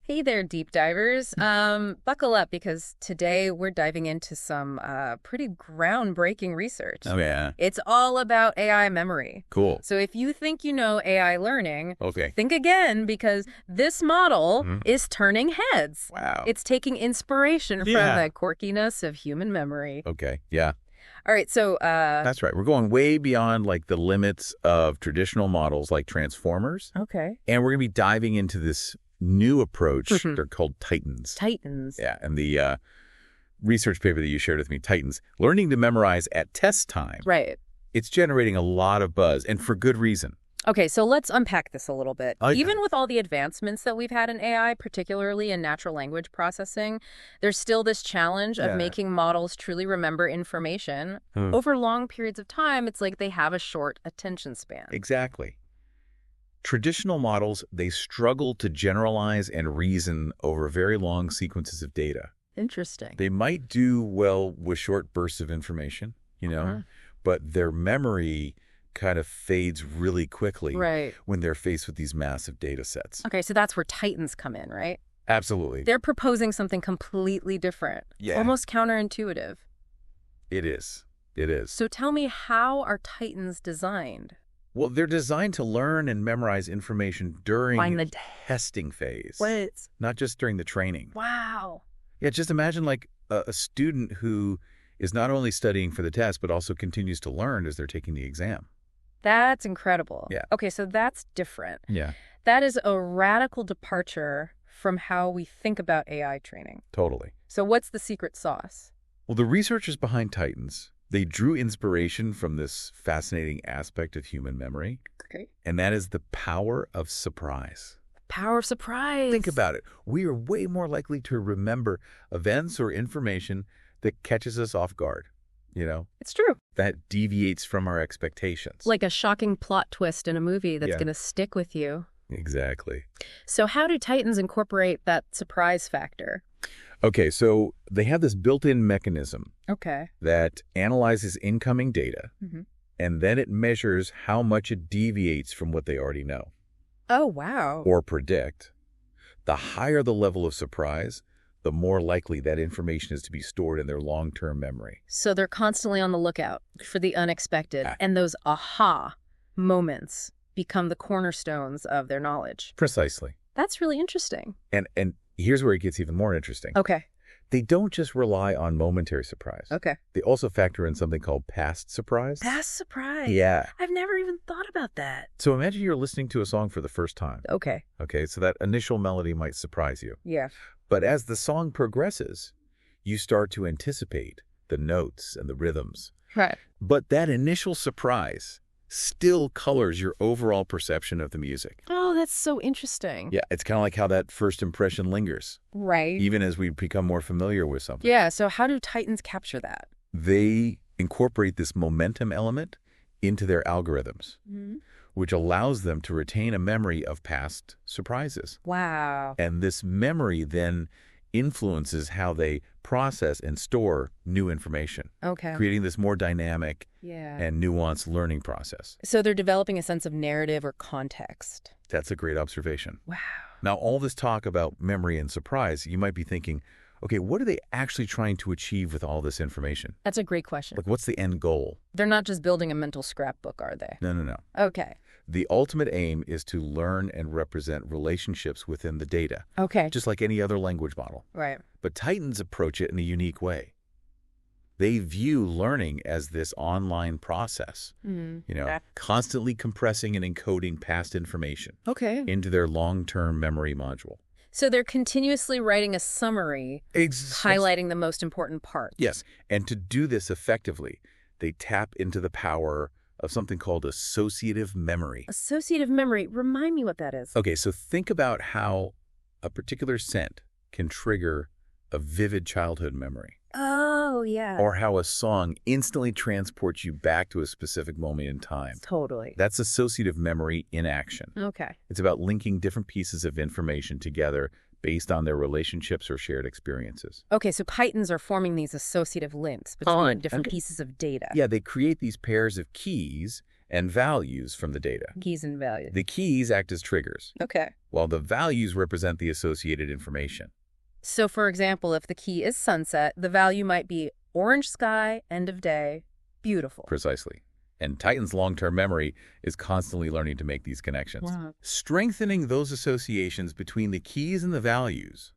Hey there, deep divers. Buckle up because today we're diving into some pretty groundbreaking research. Oh, yeah. It's all about AI memory. Cool. So if you think you know AI learning, Okay. think again because this model is turning heads. Wow. It's taking inspiration from Yeah. the quirkiness of human memory. Okay. Yeah. All right, so That's right. We're going way beyond like the limits of traditional models like transformers. okay. And we're going to be diving into this new approach. They're called Titans. Titans. Yeah. And the research paper that you shared with me, Titans, learning to memorize at test time. Right. It's generating a lot of buzz, and for good reason. Okay, so let's unpack this a little bit. Okay. Even with all the advancements that we've had in AI, particularly in natural language processing, there's still this challenge of making models truly remember information. Over long periods of time, it's like they have a short attention span. Exactly. Traditional models, they struggle to generalize and reason over very long sequences of data. Interesting. They might do well with short bursts of information, but their memory kind of fades really quickly when they're faced with these massive data sets. Okay, so that's where Titans come in, right? Absolutely. They're proposing something completely different. Yeah. Almost counterintuitive. It is. It is. So tell me, how are Titans designed? Well, they're designed to learn and memorize information during the testing phase. What? Not just during the training. Wow. Yeah, just imagine like a student who is not only studying for the test, but also continues to learn as they're taking the exam. That's incredible. Yeah. Okay, so that's different. Yeah, That is a radical departure from how we think about AI training. totally. So what's the secret sauce? Well, the researchers behind Titans, they drew inspiration from this fascinating aspect of human memory, Okay. and that is the power of surprise. Power of surprise. Think about it. We are way more likely to remember events or information that catches us off guard, It's true. that deviates from our expectations. Like a shocking plot twist in a movie that's Yeah. going to stick with you. Exactly. So how do Titans incorporate that surprise factor? Okay, so they have this built-in mechanism Okay. that analyzes incoming data, and then it measures how much it deviates from what they already know Oh, wow. or predict. The higher the level of surprise, the more likely that information is to be stored in their long-term memory. So they're constantly on the lookout for the unexpected, and those aha moments become the cornerstones of their knowledge. Precisely. That's really interesting. And here's where it gets even more interesting. Okay. They don't just rely on momentary surprise. Okay. They also factor in something called past surprise. Past surprise. Yeah. I've never even thought about that. So imagine you're listening to a song for the first time. Okay. Okay, so that initial melody might surprise you. Yeah. But as the song progresses, you start to anticipate the notes and the rhythms. Right. But that initial surprise still colors your overall perception of the music. Oh, that's so interesting. Yeah, it's kind of like how that first impression lingers, Right. even as we become more familiar with something. Yeah, so how do Titans capture that? They incorporate this momentum element into their algorithms, which allows them to retain a memory of past surprises. Wow. And this memory then influences how they process and store new information, Okay. creating this more dynamic Yeah. and nuanced learning process. So they're developing a sense of narrative or context. That's a great observation. Wow. Now, all this talk about memory and surprise, you might be thinking, okay, what are they actually trying to achieve with all this information? That's a great question. Like, what's the end goal? They're not just building a mental scrapbook, are they? No. Okay. The ultimate aim is to learn and represent relationships within the data, Okay. just like any other language model. Right. But Titans approach it in a unique way. They view learning as this online process, constantly compressing and encoding past information Okay. into their long-term memory module. So they're continuously writing a summary, highlighting the most important parts. Yes, and to do this effectively, they tap into the power of something called associative memory. Associative memory. Remind me what that is. Okay, so think about how a particular scent can trigger a vivid childhood memory. Oh, yeah. Or how a song instantly transports you back to a specific moment in time. Totally. That's associative memory in action. Okay. It's about linking different pieces of information together based on their relationships or shared experiences. Okay, so Titans are forming these associative links between different pieces of data. Yeah, they create these pairs of keys and values from the data. Keys and values. The keys act as triggers. Okay. while the values represent the associated information. So, for example, if the key is sunset, the value might be orange sky, end of day, beautiful. Precisely. And Titan's long-term memory is constantly learning to make these connections, strengthening those associations between the keys and the values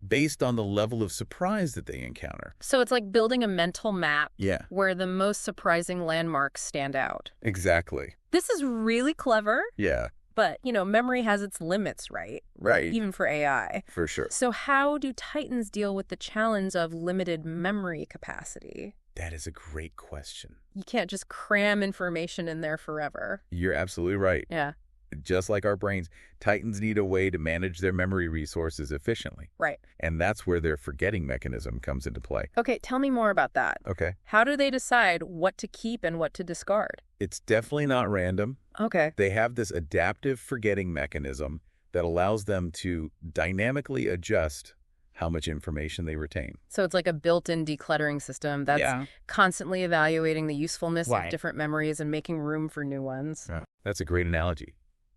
based on the level of surprise that they encounter. So it's like building a mental map Yeah. where the most surprising landmarks stand out. Exactly. This is really clever. Yeah. But, memory has its limits, right? Right. Even for AI. For sure. So how do Titans deal with the challenge of limited memory capacity? That is a great question. You can't just cram information in there forever. You're absolutely right. Yeah. Just like our brains, Titans need a way to manage their memory resources efficiently. Right. And that's where their forgetting mechanism comes into play. Okay, tell me more about that. Okay. How do they decide what to keep and what to discard? It's definitely not random. Okay. They have this adaptive forgetting mechanism that allows them to dynamically adjust how much information they retain. So it's like a built-in decluttering system that's constantly evaluating the usefulness of different memories and making room for new ones. Yeah. That's a great analogy.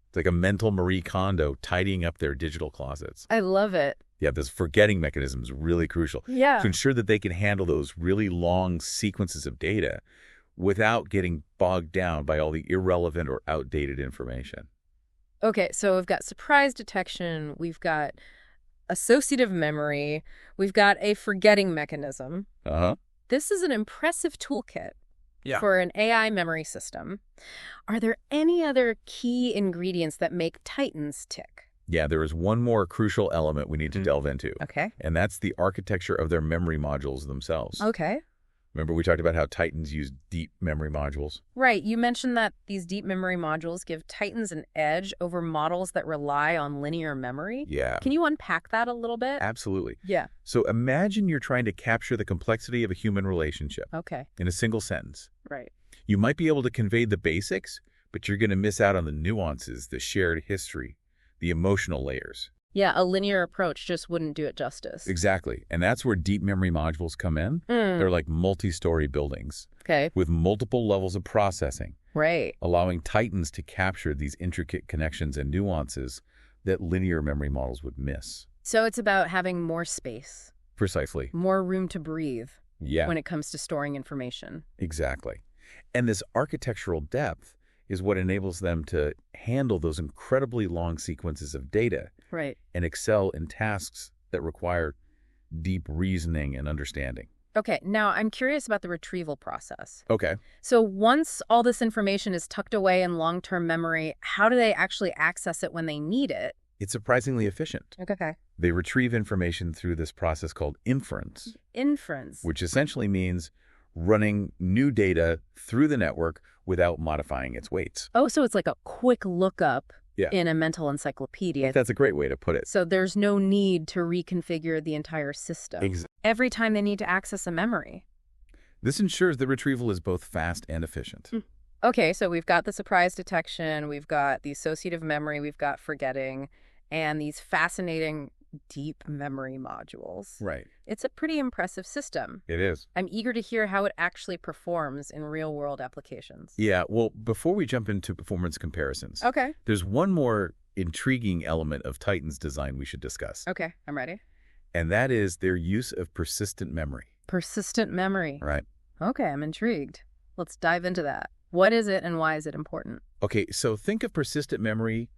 It's like a mental Marie Kondo tidying up their digital closets. I love it. Yeah, this forgetting mechanism is really crucial to ensure that they can handle those really long sequences of data without getting bogged down by all the irrelevant or outdated information. Okay, so we've got surprise detection, we've got associative memory, we've got a forgetting mechanism. This is an impressive toolkit for an AI memory system. Are there any other key ingredients that make Titans tick? Yeah, there is one more crucial element we need to delve into. Okay. And that's the architecture of their memory modules themselves. Okay. Remember we talked about how Titans use deep memory modules? Right. You mentioned that these deep memory modules give Titans an edge over models that rely on linear memory. Yeah. Can you unpack that a little bit? Absolutely. Yeah. So imagine you're trying to capture the complexity of a human relationship. Okay. In a single sentence. Right. You might be able to convey the basics, but you're going to miss out on the nuances, the shared history, the emotional layers. Yeah, a linear approach just wouldn't do it justice. Exactly. And that's where deep memory modules come in. They're like multi-story buildings with multiple levels of processing, allowing Titans to capture these intricate connections and nuances that linear memory models would miss. So it's about having more space. Precisely. More room to breathe when it comes to storing information. Exactly. And this architectural depth is what enables them to handle those incredibly long sequences of data and excel in tasks that require deep reasoning and understanding. Okay, now I'm curious about the retrieval process. Okay. So once all this information is tucked away in long-term memory, how do they actually access it when they need it? It's surprisingly efficient. Okay. They retrieve information through this process called inference. Inference. Which essentially means running new data through the network without modifying its weights. Oh, so it's like a quick lookup in a mental encyclopedia. That's a great way to put it. So there's no need to reconfigure the entire system every time they need to access a memory. This ensures the retrieval is both fast and efficient. Okay, so we've got the surprise detection, we've got the associative memory, we've got forgetting, and these fascinating deep memory modules. Right. It's a pretty impressive system. It is. I'm eager to hear how it actually performs in real-world applications. Yeah, well, before we jump into performance comparisons, there's one more intriguing element of Titan's design we should discuss. Okay, I'm ready. And that is their use of persistent memory. Persistent memory. Right. Okay, I'm intrigued. Let's dive into that. What is it and why is it important? Okay, so think of persistent memory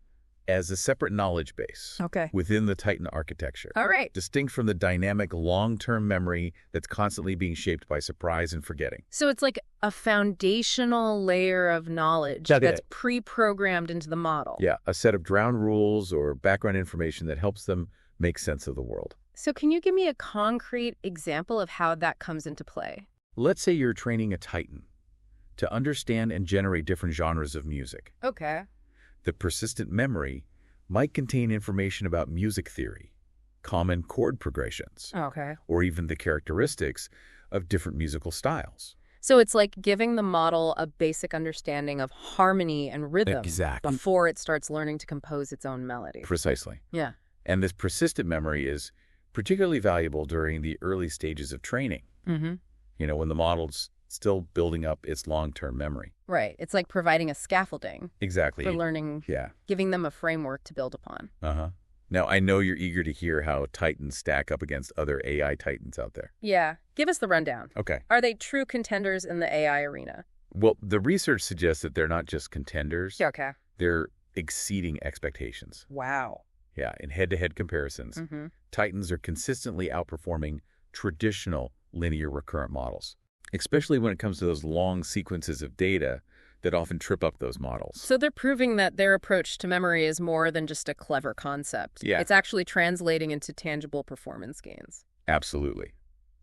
as a separate knowledge base within the Titan architecture. All right. Distinct from the dynamic long-term memory that's constantly being shaped by surprise and forgetting. So it's like a foundational layer of knowledge that's pre-programmed into the model. Yeah, a set of ground rules or background information that helps them make sense of the world. So can you give me a concrete example of how that comes into play? Let's say you're training a Titan to understand and generate different genres of music. Okay. The persistent memory might contain information about music theory, common chord progressions, or even the characteristics of different musical styles. So it's like giving the model a basic understanding of harmony and rhythm before it starts learning to compose its own melody. Precisely. Yeah. And this persistent memory is particularly valuable during the early stages of training. You know, when the model's still building up its long-term memory. Right. It's like providing a scaffolding. Exactly. For learning. Yeah. Giving them a framework to build upon. Uh-huh. Now, I know you're eager to hear how titans stack up against other AI titans out there. Yeah. Give us the rundown. Okay. Are they true contenders in the AI arena? Well, the research suggests that they're not just contenders. Okay. They're exceeding expectations. Wow. Yeah, in head-to-head comparisons, titans are consistently outperforming traditional linear recurrent models, especially when it comes to those long sequences of data that often trip up those models. So they're proving that their approach to memory is more than just a clever concept. Yeah. It's actually translating into tangible performance gains. Absolutely.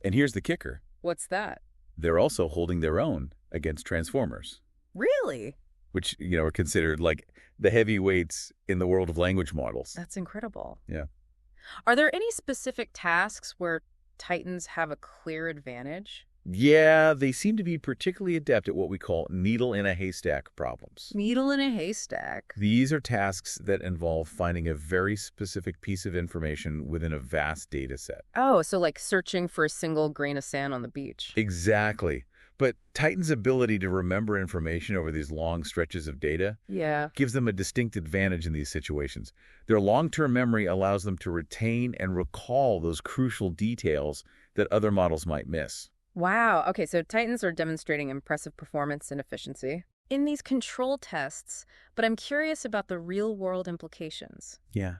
And here's the kicker. What's that? They're also holding their own against transformers. Really? Which, are considered like the heavyweights in the world of language models. That's incredible. Yeah. Are there any specific tasks where titans have a clear advantage? Yeah, they seem to be particularly adept at what we call needle-in-a-haystack problems. Needle in a haystack. These are tasks that involve finding a very specific piece of information within a vast data set. Oh, so like searching for a single grain of sand on the beach. Exactly. But Titan's ability to remember information over these long stretches of data gives them a distinct advantage in these situations. Their long-term memory allows them to retain and recall those crucial details that other models might miss. Wow. Okay, so titans are demonstrating impressive performance and efficiency in these control tests, but I'm curious about the real-world implications. Yeah.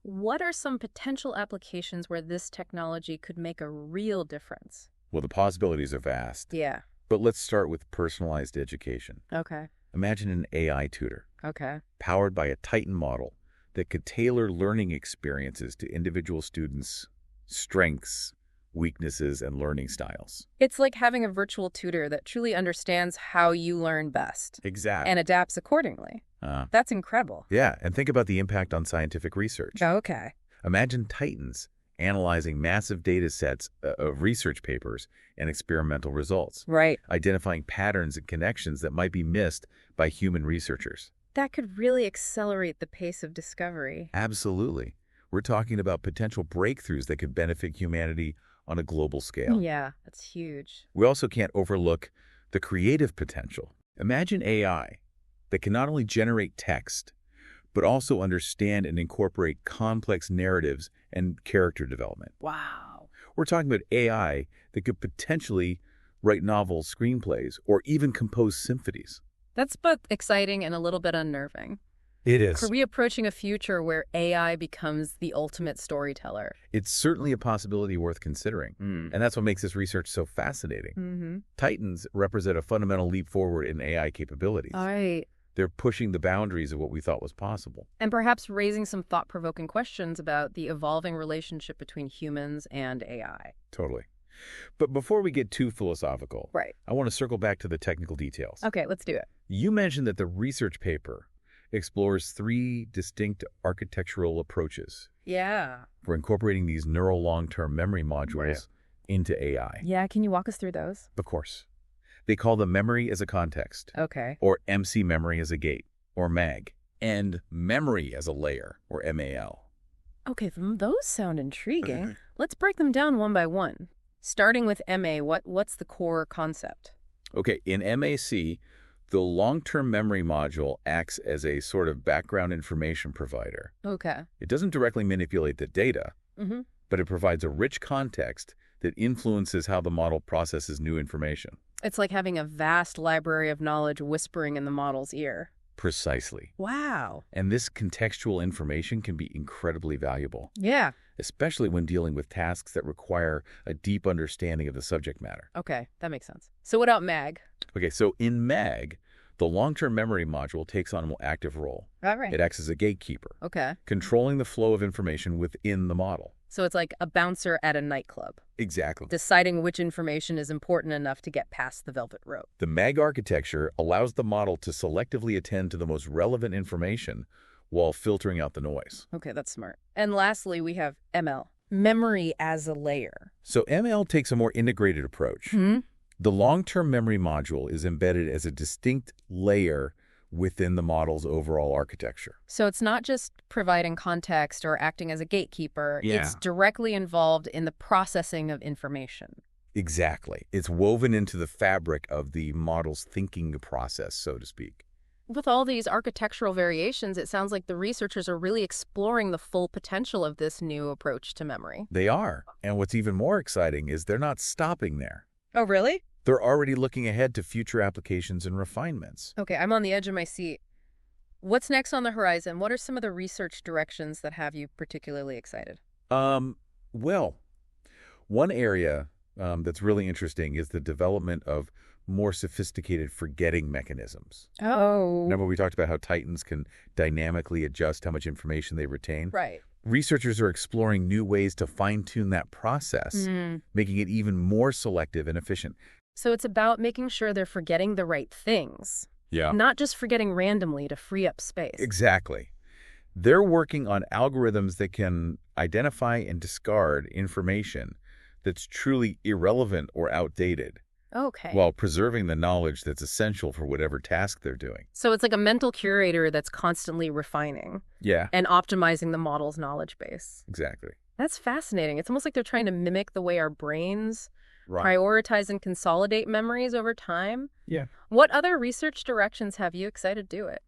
What are some potential applications where this technology could make a real difference? Well, the possibilities are vast. Yeah. But let's start with personalized education. Okay. Imagine an AI tutor. Okay. Powered by a Titan model that could tailor learning experiences to individual students' strengths, weaknesses, and learning styles. It's like having a virtual tutor that truly understands how you learn best. Exactly. And adapts accordingly. That's incredible. Yeah, and think about the impact on scientific research. Okay. Imagine Titans analyzing massive data sets of research papers and experimental results. Right. Identifying patterns and connections that might be missed by human researchers. That could really accelerate the pace of discovery. Absolutely. We're talking about potential breakthroughs that could benefit humanity on a global scale. Yeah, that's huge. We also can't overlook the creative potential. Imagine AI that can not only generate text, but also understand and incorporate complex narratives and character development. Wow. We're talking about AI that could potentially write novels, screenplays, or even compose symphonies. That's both exciting and a little bit unnerving. It is. Are we approaching a future where AI becomes the ultimate storyteller? It's certainly a possibility worth considering. And that's what makes this research so fascinating. Titans represent a fundamental leap forward in AI capabilities. All right. They're pushing the boundaries of what we thought was possible. And perhaps raising some thought-provoking questions about the evolving relationship between humans and AI. Totally. But before we get too philosophical, I want to circle back to the technical details. Okay, let's do it. You mentioned that the research paper explores 3 distinct architectural approaches. Yeah. For incorporating these neural long-term memory modules into AI. Yeah, can you walk us through those? Of course. They call them memory as a context. Okay. Or MC memory as a gate, or MAG. And memory as a layer, or MAL. Okay, those sound intriguing. Let's break them down one by one. Starting with MA, what's the core concept? Okay, in MAC, the long-term memory module acts as a sort of background information provider. Okay. It doesn't directly manipulate the data, but it provides a rich context that influences how the model processes new information. It's like having a vast library of knowledge whispering in the model's ear. Precisely. Wow. And this contextual information can be incredibly valuable. Yeah. Especially when dealing with tasks that require a deep understanding of the subject matter. Okay, that makes sense. So what about MAG? Okay, so in MAG, the long-term memory module takes on an active role. All right. It acts as a gatekeeper. Okay. Controlling the flow of information within the model. So it's like a bouncer at a nightclub. Exactly. Deciding which information is important enough to get past the velvet rope. The MAG architecture allows the model to selectively attend to the most relevant information while filtering out the noise. Okay, that's smart. And lastly, we have ML, memory as a layer. So ML takes a more integrated approach. The long-term memory module is embedded as a distinct layer within the model's overall architecture. So it's not just providing context or acting as a gatekeeper. It's directly involved in the processing of information. Exactly. It's woven into the fabric of the model's thinking process, so to speak. With all these architectural variations, it sounds like the researchers are really exploring the full potential of this new approach to memory. They are. And what's even more exciting is they're not stopping there. Oh, really? They're already looking ahead to future applications and refinements. Okay, I'm on the edge of my seat. What's next on the horizon? What are some of the research directions that have you particularly excited? Well, one area that's really interesting is the development of more sophisticated forgetting mechanisms. Oh. Remember we talked about how Titans can dynamically adjust how much information they retain? Right. Researchers are exploring new ways to fine-tune that process, making it even more selective and efficient. So it's about making sure they're forgetting the right things. Yeah. Not just forgetting randomly to free up space. Exactly. They're working on algorithms that can identify and discard information that's truly irrelevant or outdated. Okay. While preserving the knowledge that's essential for whatever task they're doing. So it's like a mental curator that's constantly refining. Yeah. And optimizing the model's knowledge base. Exactly. That's fascinating. It's almost like they're trying to mimic the way our brains prioritize and consolidate memories over time. Yeah. What other research directions have you excited to do it?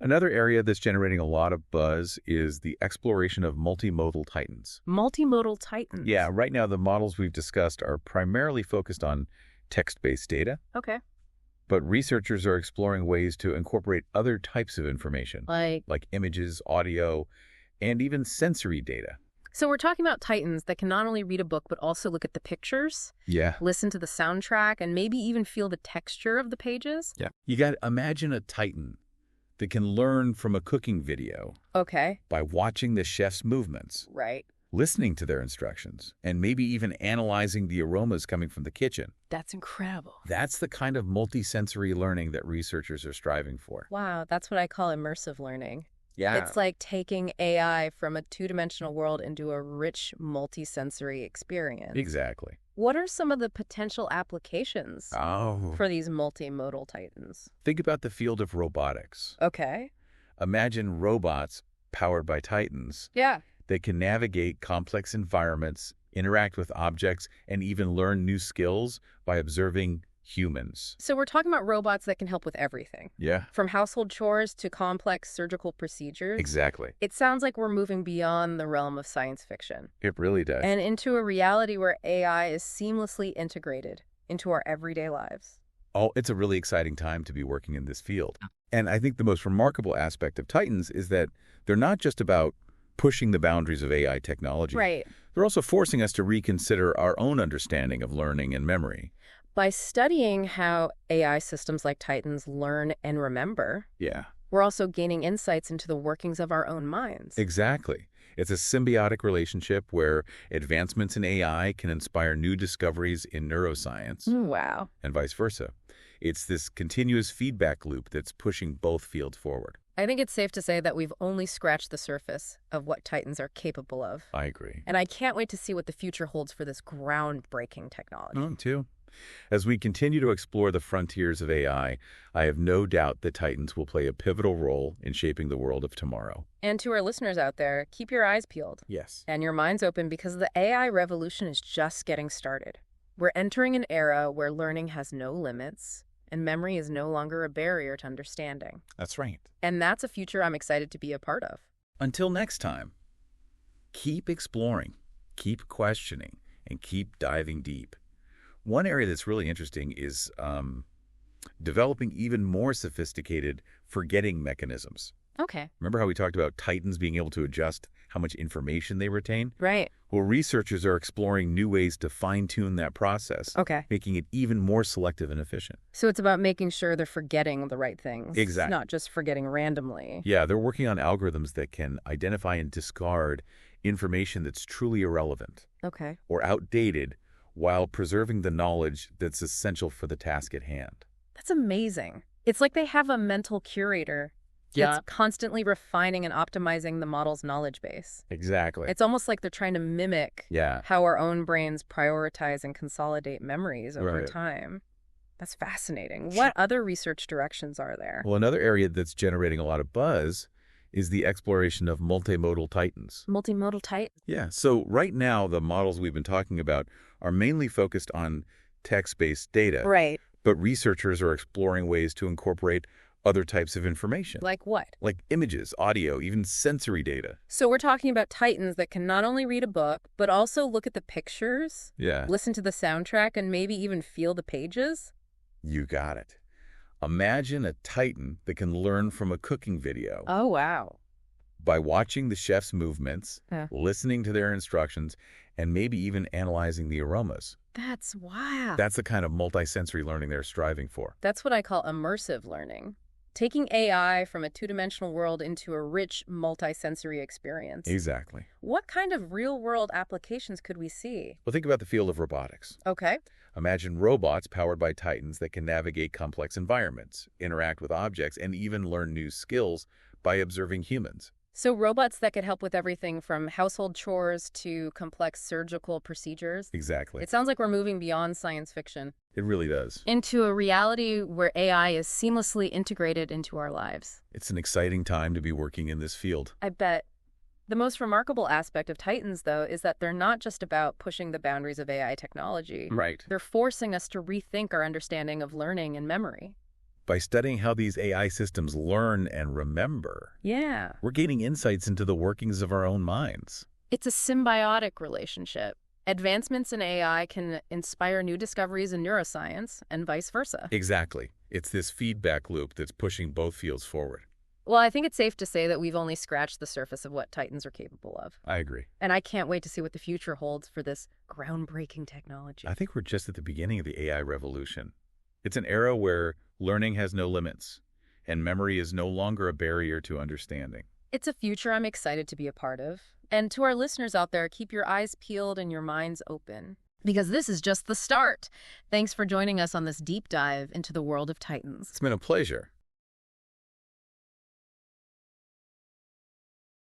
Another area that's generating a lot of buzz is the exploration of multimodal Titans. Multimodal Titans? Yeah, right now the models we've discussed are primarily focused on text-based data. Okay. But researchers are exploring ways to incorporate other types of information. Like images, audio, and even sensory data. So we're talking about Titans that can not only read a book, but also look at the pictures, listen to the soundtrack, and maybe even feel the texture of the pages? Yeah. You got to imagine a Titan that can learn from a cooking video. Okay. By watching the chef's movements. Right. Listening to their instructions, and maybe even analyzing the aromas coming from the kitchen. That's incredible. That's the kind of multisensory learning that researchers are striving for. Wow, that's what I call immersive learning. Yeah. It's like taking AI from a two-dimensional world into a rich, multisensory experience. Exactly. What are some of the potential applications for these multimodal Titans? Think about the field of robotics. Okay. Imagine robots powered by Titans. Yeah. They can navigate complex environments, interact with objects, and even learn new skills by observing humans. So we're talking about robots that can help with everything. Yeah. From household chores to complex surgical procedures. Exactly. It sounds like we're moving beyond the realm of science fiction. It really does. And into a reality where AI is seamlessly integrated into our everyday lives. Oh, it's a really exciting time to be working in this field. And I think the most remarkable aspect of Titans is that they're not just about pushing the boundaries of AI technology. Right. They're also forcing us to reconsider our own understanding of learning and memory. By studying how AI systems like Titans learn and remember, we're also gaining insights into the workings of our own minds. Exactly. It's a symbiotic relationship where advancements in AI can inspire new discoveries in neuroscience. Wow. And vice versa. It's this continuous feedback loop that's pushing both fields forward. I think it's safe to say that we've only scratched the surface of what Titans are capable of. I agree. And I can't wait to see what the future holds for this groundbreaking technology. Me too. As we continue to explore the frontiers of AI, I have no doubt that Titans will play a pivotal role in shaping the world of tomorrow. And to our listeners out there, keep your eyes peeled. Yes. And your minds open, because the AI revolution is just getting started. We're entering an era where learning has no limits, and memory is no longer a barrier to understanding. That's right. And that's a future I'm excited to be a part of. Until next time, keep exploring, keep questioning, and keep diving deep. One area that's really interesting is developing even more sophisticated forgetting mechanisms. Okay. Remember how we talked about Titans being able to adjust how much information they retain? Right. Well, researchers are exploring new ways to fine-tune that process, making it even more selective and efficient. So it's about making sure they're forgetting the right things. Exactly. Not just forgetting randomly. Yeah, they're working on algorithms that can identify and discard information that's truly irrelevant or outdated while preserving the knowledge that's essential for the task at hand. That's amazing. It's like they have a mental curator that's constantly refining and optimizing the model's knowledge base. Exactly. It's almost like they're trying to mimic how our own brains prioritize and consolidate memories over time. That's fascinating. What other research directions are there? Well, another area that's generating a lot of buzz is the exploration of multimodal titans. Multimodal titans? Yeah, so right now the models we've been talking about are mainly focused on text-based data. Right. But researchers are exploring ways to incorporate other types of information. Like what? Like images, audio, even sensory data. So we're talking about titans that can not only read a book, but also look at the pictures, listen to the soundtrack, and maybe even feel the pages? You got it. Imagine a titan that can learn from a cooking video. Oh, wow. By watching the chef's movements, listening to their instructions, and maybe even analyzing the aromas. That's wild. That's the kind of multisensory learning they're striving for. That's what I call immersive learning. Taking AI from a two-dimensional world into a rich, multisensory experience. Exactly. What kind of real-world applications could we see? Well, think about the field of robotics. Okay. Imagine robots powered by titans that can navigate complex environments, interact with objects, and even learn new skills by observing humans. So robots that could help with everything from household chores to complex surgical procedures? Exactly. It sounds like we're moving beyond science fiction. It really does. Into a reality where AI is seamlessly integrated into our lives. It's an exciting time to be working in this field. I bet. The most remarkable aspect of Titans, though, is that they're not just about pushing the boundaries of AI technology. Right. They're forcing us to rethink our understanding of learning and memory. By studying how these AI systems learn and remember, we're gaining insights into the workings of our own minds. It's a symbiotic relationship. Advancements in AI can inspire new discoveries in neuroscience and vice versa. Exactly. It's this feedback loop that's pushing both fields forward. Well, I think it's safe to say that we've only scratched the surface of what Titans are capable of. I agree. And I can't wait to see what the future holds for this groundbreaking technology. I think we're just at the beginning of the AI revolution. It's an era where learning has no limits, and memory is no longer a barrier to understanding. It's a future I'm excited to be a part of. And to our listeners out there, keep your eyes peeled and your minds open, because this is just the start. Thanks for joining us on this deep dive into the world of Titans. It's been a pleasure.